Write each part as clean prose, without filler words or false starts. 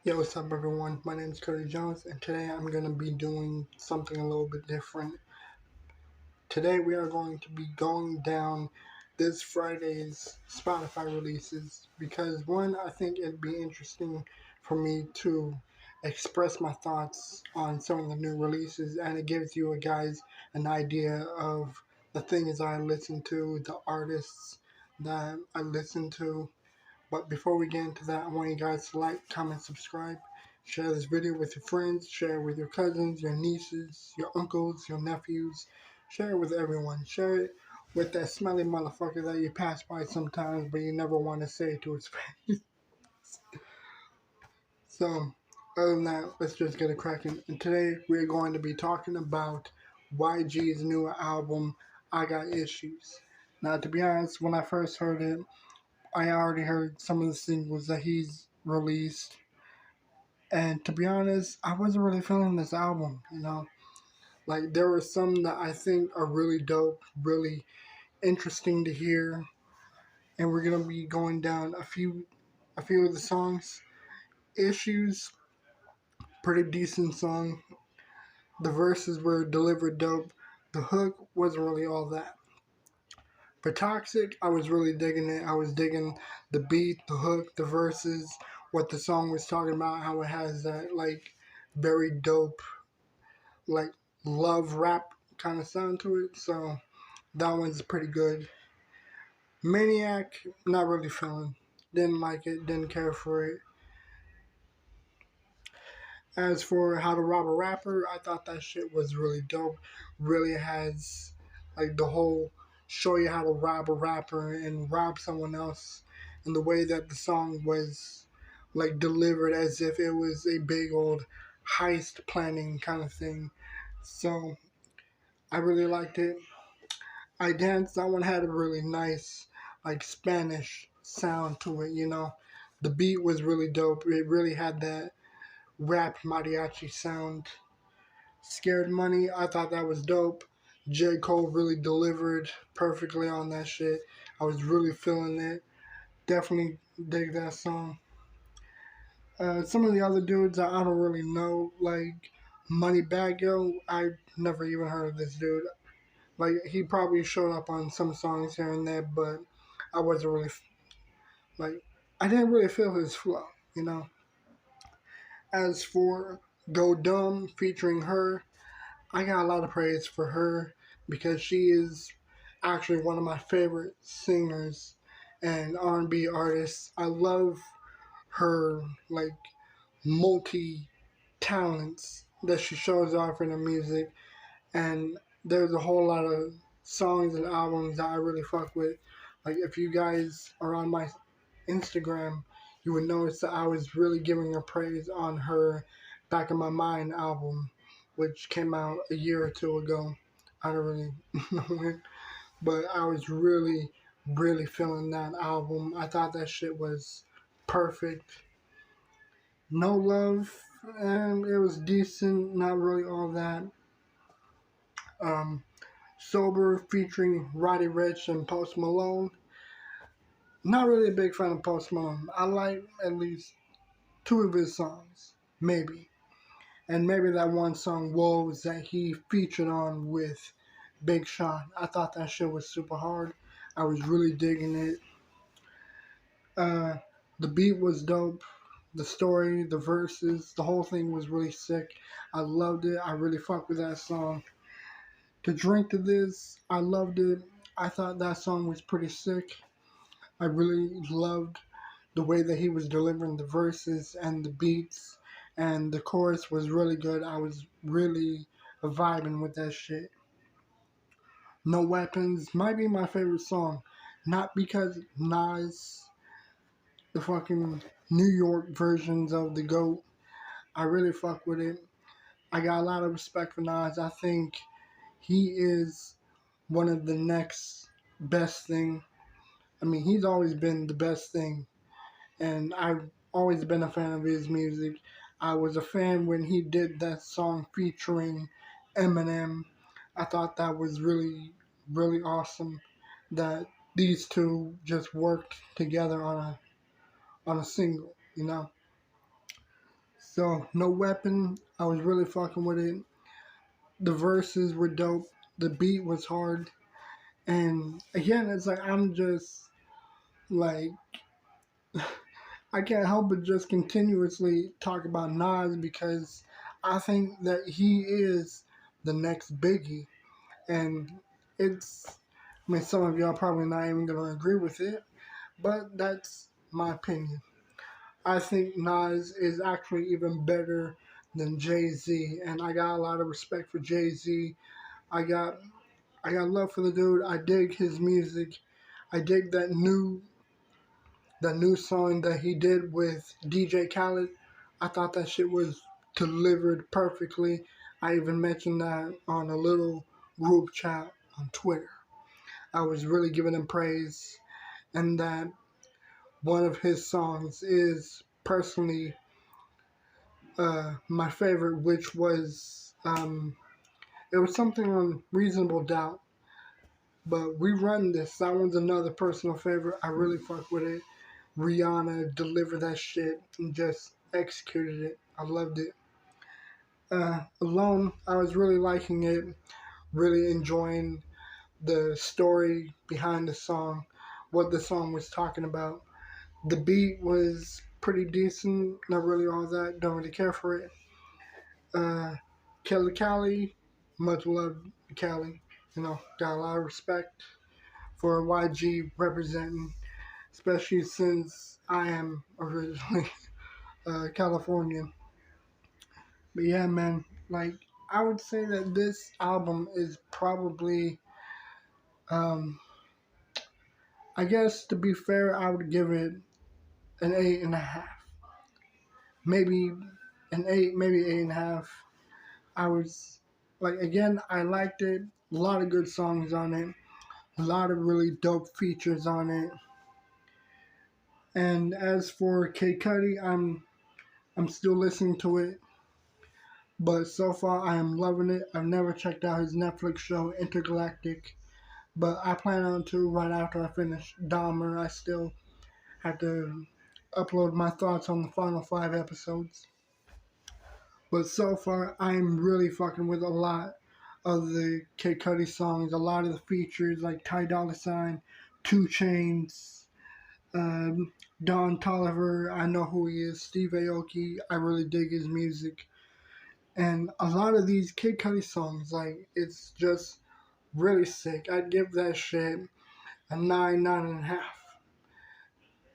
Yo, what's up everyone? My name is Cody Jones and today I'm going to be doing something a little bit different. Today we are going to be going down this Friday's Spotify releases because one, I think it'd be interesting for me to express my thoughts on some of the new releases, and it gives you guys an idea of the things I listen to, the artists that I listen to. But before we get into that, I want you guys to like, comment, subscribe, share this video with your friends, share it with your cousins, your nieces, your uncles, your nephews, share it with everyone. Share it with that smelly motherfucker that you pass by sometimes but you never want to say it to his face. So, other than that, let's just get it cracking. And today we're going to be talking about YG's new album, I Got Issues. Now, to be honest, when I first heard it, I already heard some of the singles that he's released, and to be honest, I wasn't really feeling this album. Like, there were some that I think are really dope, really interesting to hear, and we're gonna be going down a few of the songs. Issues, pretty decent song. The verses were delivered dope. The hook wasn't really all that. For Toxic, I was really digging it. I was digging the beat, the hook, the verses, what the song was talking about, how it has that, like, very dope, like, love rap kind of sound to it. So that one's pretty good. Maniac, not really feeling. Didn't like it, didn't care for it. As for How to Rob a Rapper, I thought that shit was really dope. Really has, like, the whole show you how to rob a rapper and rob someone else, and the way that the song was, like, delivered as if it was a big old heist planning kind of thing. So I really liked it. I Danced, that one had a really nice, like, Spanish sound to it. The beat was really dope. It really had that rap mariachi sound. Scared Money, I thought that was dope. J. Cole really delivered perfectly on that shit. I was really feeling it. Definitely dig that song. Some of the other dudes I don't really know, like Moneybagg Yo, I never even heard of this dude. Like, he probably showed up on some songs here and there, but I wasn't really, like, I didn't really feel his flow. As for Go Dumb featuring her, I got a lot of praise for her because she is actually one of my favorite singers and R&B artists. I love her, like, multi talents that she shows off in her music, and there's a whole lot of songs and albums that I really fuck with. Like, if you guys are on my Instagram, you would notice that I was really giving her praise on her Back in My Mind album, which came out a year or two ago. I don't really know when, but I was really, really feeling that album. I thought that shit was perfect. No Love, and it was decent, not really all that. Um, Sober featuring Roddy Ricch and Post Malone. Not really a big fan of Post Malone. I like at least two of his songs, maybe. And maybe that one song, Wolves, that he featured on with Big Sean. I thought that shit was super hard. I was really digging it. Uh, the beat was dope. The story, the verses, the whole thing was really sick. I loved it. I really fucked with that song. To Drink to This, I loved it. I thought that song was pretty sick. I really loved the way that he was delivering the verses and the beats, and the chorus was really good. I was really vibing with that shit. No Weapons might be my favorite song, not because Nas, the fucking New York versions of the GOAT. I really fuck with it. I got a lot of respect for Nas. I think he is one of the next best thing. I mean, he's always been the best thing, and I've always been a fan of his music. I was a fan when he did that song featuring Eminem. I thought that was really, really awesome that these two just worked together on a single. So No Weapon, I was really fucking with it. The verses were dope. The beat was hard. And again, it's like I'm just like I can't help but just continuously talk about Nas because I think that he is the next Biggie. And it's, I mean, some of y'all probably not even going to agree with it, but that's my opinion. I think Nas is actually even better than Jay-Z, and I got a lot of respect for Jay-Z. I got I got love for the dude. I dig his music. I dig that new song that he did with DJ Khaled. I thought that shit was delivered perfectly. I even mentioned that on a little group chat on Twitter. I was really giving him praise, and that one of his songs is personally my favorite, which was it was something on Reasonable Doubt. But We Run This, that one's another personal favorite. I really fuck with it. Rihanna delivered that shit and just executed it. I loved it. Alone, I was really liking it, really enjoying the story behind the song, what the song was talking about. The beat was pretty decent, not really all that, don't really care for it. Uh, Kelly Cali, much love Cali. Got a lot of respect for YG representing, especially since I am originally Californian. But yeah, man, like I would say that this album is probably, um, I guess to be fair, I would give it an 8.5, maybe an 8, maybe 8.5. I was like, again, I liked it. A lot of good songs on it. A lot of really dope features on it. And as for Kid Cudi, I'm still listening to it, but so far I am loving it. I've never checked out his Netflix show Intergalactic, but I plan on to right after I finish Dahmer. I still have to upload my thoughts on the final 5 episodes. But so far, I'm really fucking with a lot of the Kid Cudi songs, a lot of the features like Ty Dolla Sign, Two Chains, um, Don Tolliver. I know who he is. Steve Aoki. I really dig his music. And a lot of these Kid Cudi songs, like, it's just really sick. I'd give that shit a 9, 9.5.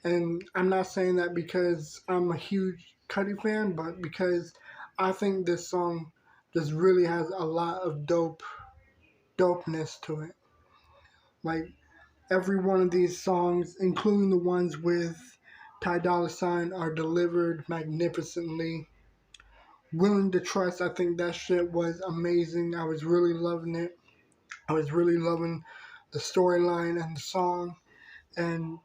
And I'm not saying that because I'm a huge Cudi fan, but because I think this song just really has a lot of dopeness to it. Like every one of these songs, including the ones with Ty Dolla Sign, are delivered magnificently. Willing to Trust, I think that shit was amazing. I was really loving it. I was really loving the storyline and the song. And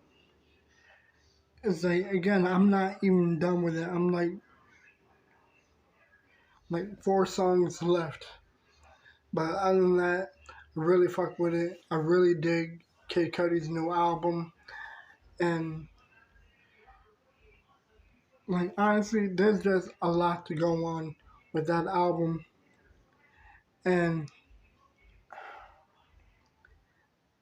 it's like, again, I'm not even done with it. I'm like 4 songs left. But other than that, I really fuck with it. I really dig Kid Cudi's new album. And like honestly, there's just a lot to go on with that album. And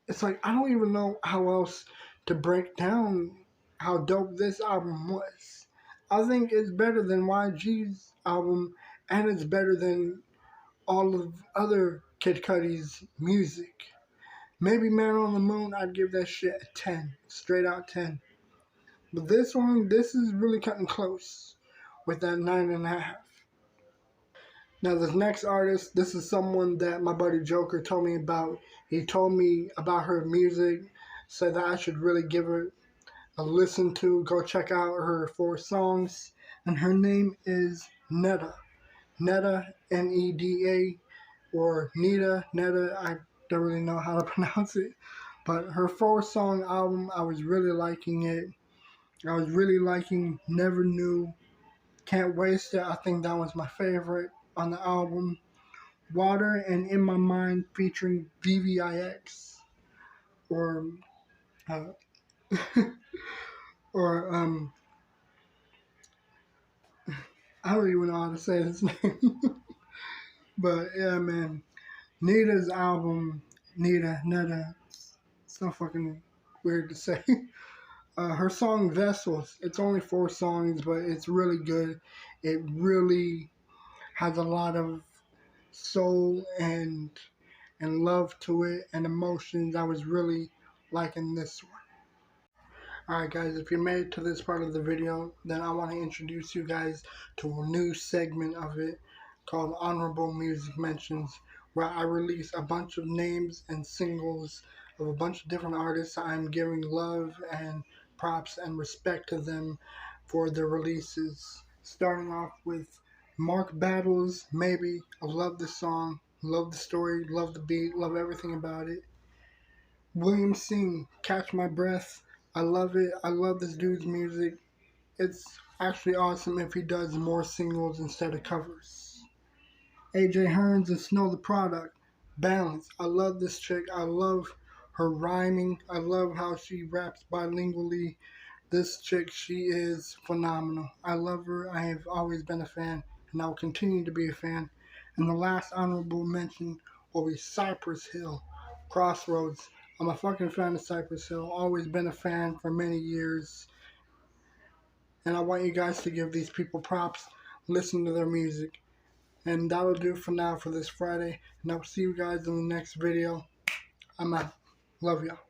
it's like I don't even know how else to break down how dope this album was. I think it's better than YG's album, and it's better than all of other Kid Cudi's music. Maybe Man on the Moon, I'd give that shit a 10, straight out 10. But this one, this is really cutting close with that 9.5. Now, this next artist, this is someone that my buddy Joker told me about. He told me about her music, said that I should really give her a listen to, go check out her 4 songs. And her name is Netta. Netta, Neda, or Netta, I don't really know how to pronounce it. But her 4 song album, I was really liking it. I was really liking Never Knew, Can't Waste It. I think that was my favorite on the album. Water and In My Mind featuring VVIX, or uh, or I don't even know how to say his name. But yeah, man. Nita's album, Nita, so fucking weird to say. Her song Vessels, it's only 4 songs, but it's really good. It really has a lot of soul and love to it and emotions. I was really liking this one. Alright guys, if you made it to this part of the video, then I want to introduce you guys to a new segment of it called Honorable Music Mentions, where I release a bunch of names and singles of a bunch of different artists. I'm giving love and props and respect to them for their releases. Starting off with Mark Battles, Maybe. I love the song, love the story, love the beat, love everything about it. William Singh, Catch My Breath. I love it. I love this dude's music. It's actually awesome if he does more singles instead of covers. AJ Hearns and Snow the Product. Balance. I love this chick. I love her rhyming. I love how she raps bilingually. This chick, she is phenomenal. I love her. I have always been a fan, and I will continue to be a fan. And the last honorable mention will be Cypress Hill, Crossroads. I'm a fucking fan of Cypress Hill. Always been a fan for many years. And I want you guys to give these people props. Listen to their music. And that'll do for now for this Friday. And I'll see you guys in the next video. I'm out. Love y'all.